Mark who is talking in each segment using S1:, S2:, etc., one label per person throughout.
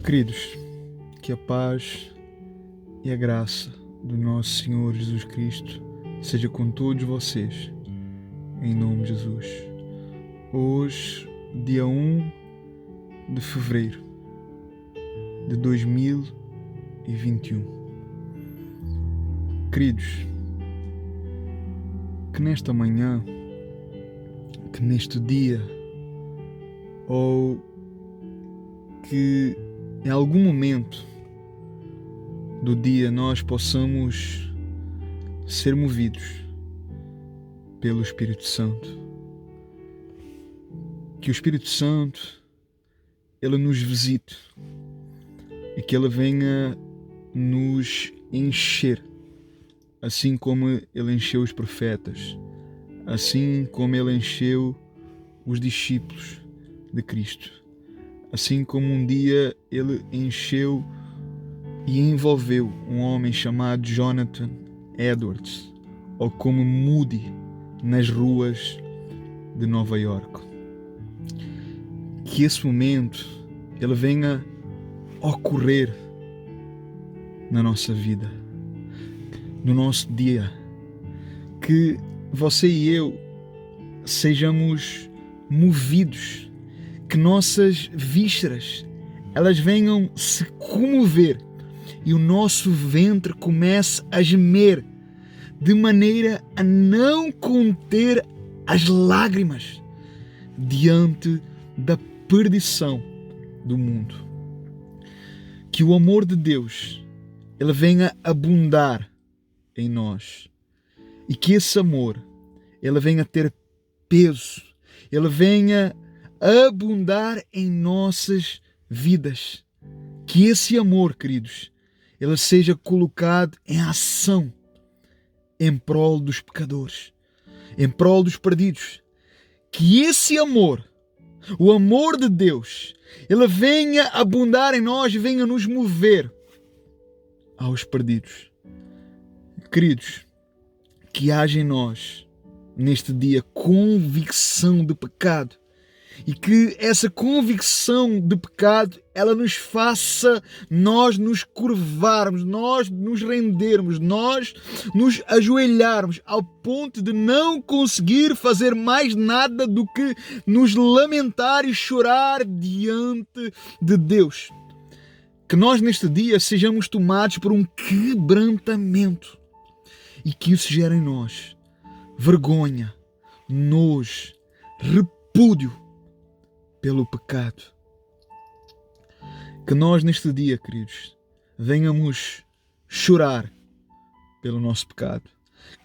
S1: Queridos, que a paz e a graça do nosso Senhor Jesus Cristo seja com todos vocês, em nome de Jesus. Hoje, dia 1 de fevereiro de 2021. Queridos, que nesta manhã, que neste dia, ou que em algum momento do dia nós possamos ser movidos pelo Espírito Santo. Que o Espírito Santo, ele nos visite e que ele venha nos encher, assim como ele encheu os profetas, assim como ele encheu os discípulos de Cristo. Assim como um dia ele encheu e envolveu um homem chamado Jonathan Edwards, ou como Moody, nas ruas de Nova York. Que esse momento ele venha ocorrer na nossa vida, no nosso dia. Que você e eu sejamos movidos, que nossas vísceras elas venham se comover e o nosso ventre comece a gemer de maneira a não conter as lágrimas diante da perdição do mundo. Que o amor de Deus ele venha abundar em nós e que esse amor ele venha ter peso, ele venha abundar em nossas vidas. Que esse amor, queridos, ele seja colocado em ação em prol dos pecadores, em prol dos perdidos. Que esse amor, o amor de Deus, ele venha abundar em nós e venha nos mover aos perdidos. Queridos, que haja em nós neste dia convicção de pecado, e que essa convicção de pecado ela nos faça nós nos curvarmos, nós nos rendermos, nós nos ajoelharmos ao ponto de não conseguir fazer mais nada do que nos lamentar e chorar diante de Deus. Que nós neste dia sejamos tomados por um quebrantamento e que isso gere em nós vergonha, nojo, repúdio pelo pecado. Que nós neste dia, queridos, venhamos chorar pelo nosso pecado.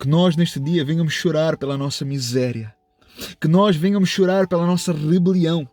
S1: Que nós neste dia venhamos chorar pela nossa miséria. Que nós venhamos chorar pela nossa rebelião.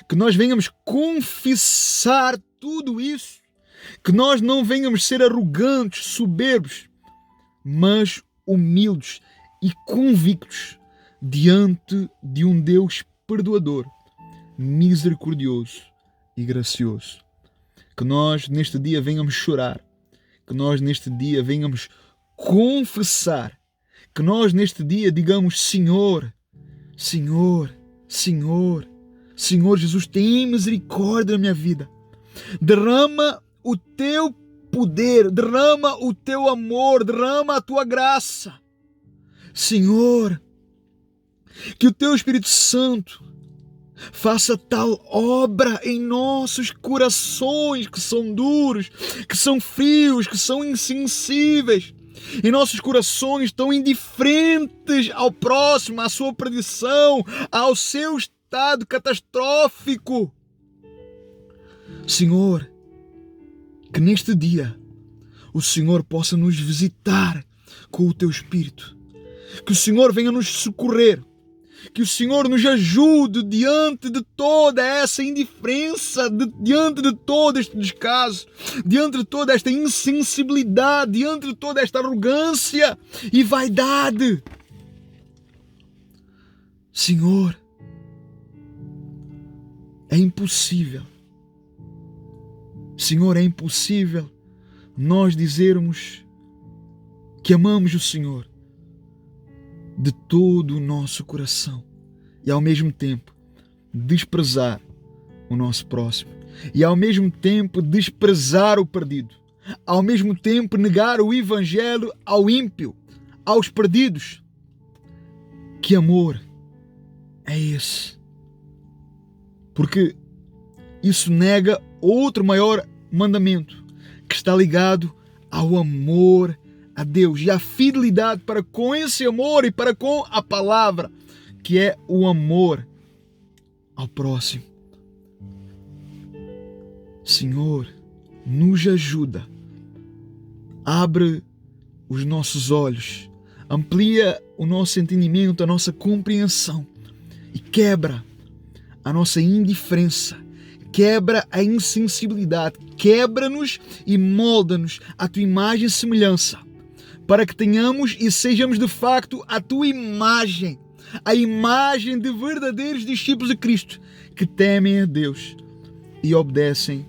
S1: Que nós venhamos confessar tudo isso. Que nós não venhamos ser arrogantes, soberbos, mas humildes e convictos diante de um Deus perdoador, misericordioso e gracioso. Que nós neste dia venhamos chorar, que nós neste dia venhamos confessar, que nós neste dia digamos: Senhor, Senhor, Senhor, Senhor Jesus, tem misericórdia da minha vida. Derrama o teu poder, derrama o teu amor, derrama a tua graça. Senhor, que o teu Espírito Santo faça tal obra em nossos corações que são duros, que são frios, que são insensíveis, em nossos corações tão indiferentes ao próximo, à sua perdição, ao seu estado catastrófico. Senhor, que neste dia o Senhor possa nos visitar com o teu Espírito, que o Senhor venha nos socorrer, que o Senhor nos ajude diante de toda essa indiferença, diante de todo este descaso, diante de toda esta insensibilidade, diante de toda esta arrogância e vaidade. Senhor, é impossível. Senhor, é impossível nós dizermos que amamos o Senhor de todo o nosso coração e ao mesmo tempo desprezar o nosso próximo. e ao mesmo tempo desprezar o perdido, ao mesmo tempo negar o evangelho ao ímpio, aos perdidos. Que amor é esse? Porque isso nega outro maior mandamento, que está ligado ao amor a Deus e à fidelidade para com esse amor e para com a palavra, que é o amor ao próximo. Senhor, nos ajuda, abre os nossos olhos, amplia o nosso entendimento, a nossa compreensão e quebra a nossa indiferença, quebra a insensibilidade, quebra-nos e molda-nos à tua imagem e semelhança, para que tenhamos e sejamos de facto a tua imagem, a imagem de verdadeiros discípulos de Cristo, que temem a Deus e obedecem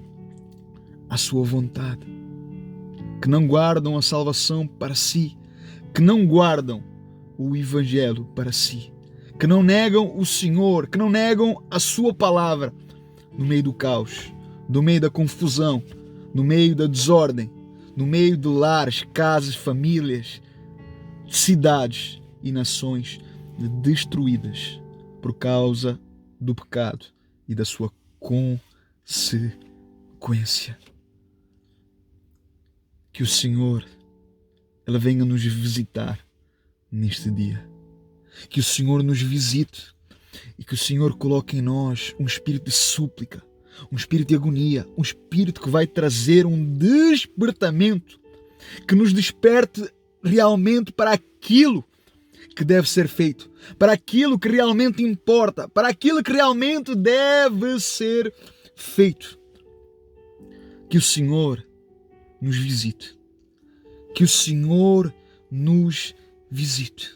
S1: à sua vontade, que não guardam a salvação para si, que não guardam o evangelho para si, que não negam o Senhor, que não negam a sua palavra no meio do caos, no meio da confusão, no meio da desordem, no meio de lares, casas, famílias, cidades e nações destruídas por causa do pecado e da sua consequência. Que o Senhor venha nos visitar neste dia. Que o Senhor nos visite e que o Senhor coloque em nós um espírito de súplica, um espírito de agonia, um espírito que vai trazer um despertamento, que nos desperte realmente para aquilo que deve ser feito, para aquilo que realmente importa, para aquilo que realmente deve ser feito. Que o Senhor nos visite. Que o Senhor nos visite.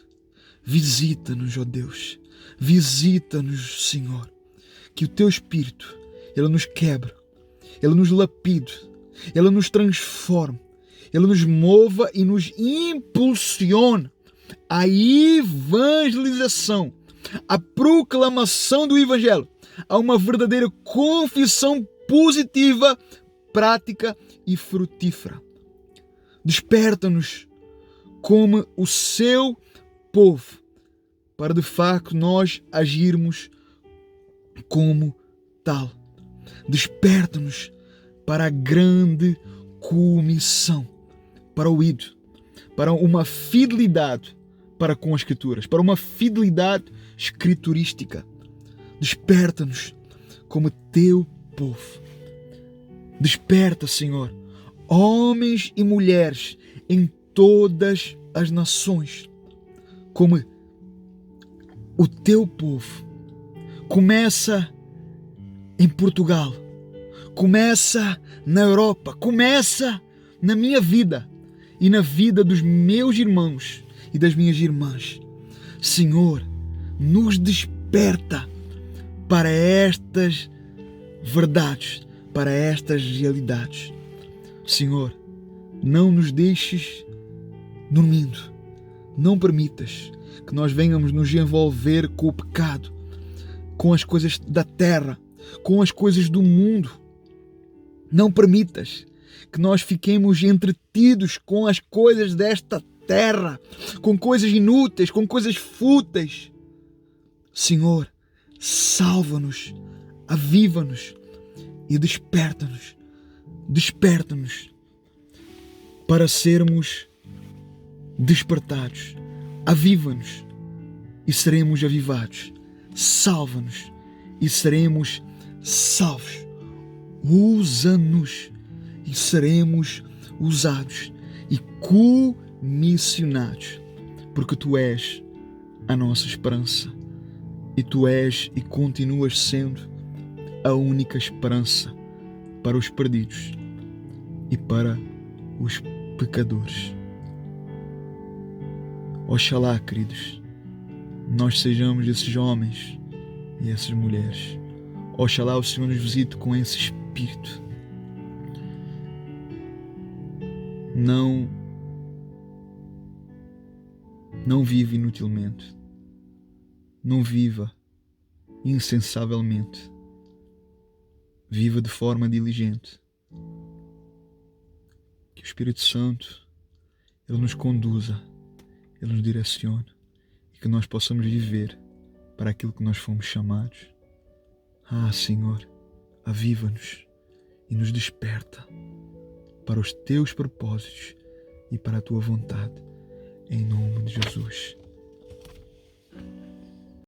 S1: Visita-nos, ó Deus. Visita-nos, Senhor. Que o Teu Espírito, Ele nos quebre, Ele nos lapide, Ele nos transforme, Ele nos mova e nos impulsione à evangelização, à proclamação do Evangelho, a uma verdadeira confissão positiva, prática e frutífera. Desperta-nos como o seu povo, para de facto nós agirmos como tal. Desperta-nos para a grande comissão, para o ido, para uma fidelidade para com as Escrituras, para uma fidelidade escriturística. Desperta-nos como teu povo. Desperta, Senhor, homens e mulheres em todas as nações, como o teu povo. Começa em Portugal, começa na Europa, começa na minha vida e na vida dos meus irmãos e das minhas irmãs. Senhor, nos desperta para estas verdades, para estas realidades. Senhor, não nos deixes dormindo. Não permitas que nós venhamos nos envolver com o pecado, com as coisas da terra, com as coisas do mundo. Não permitas que nós fiquemos entretidos com as coisas desta terra, com coisas inúteis, com coisas fúteis. Senhor, salva-nos, aviva-nos e desperta-nos. Desperta-nos para sermos despertados. Aviva-nos e seremos avivados. Salva-nos e seremos salvos. Usa-nos e seremos usados e comissionados, porque Tu és a nossa esperança e Tu és e continuas sendo a única esperança para os perdidos e para os pecadores. Oxalá, queridos, nós sejamos esses homens e essas mulheres. Oxalá o Senhor nos visite com esse espírito. Não viva inutilmente. Não viva insensavelmente. viva de forma diligente. Que o Espírito Santo, Ele nos conduza, Ele nos direcione e que nós possamos viver para aquilo que nós fomos chamados. Senhor, aviva-nos e nos desperta para os teus propósitos e para a tua vontade, em nome de Jesus.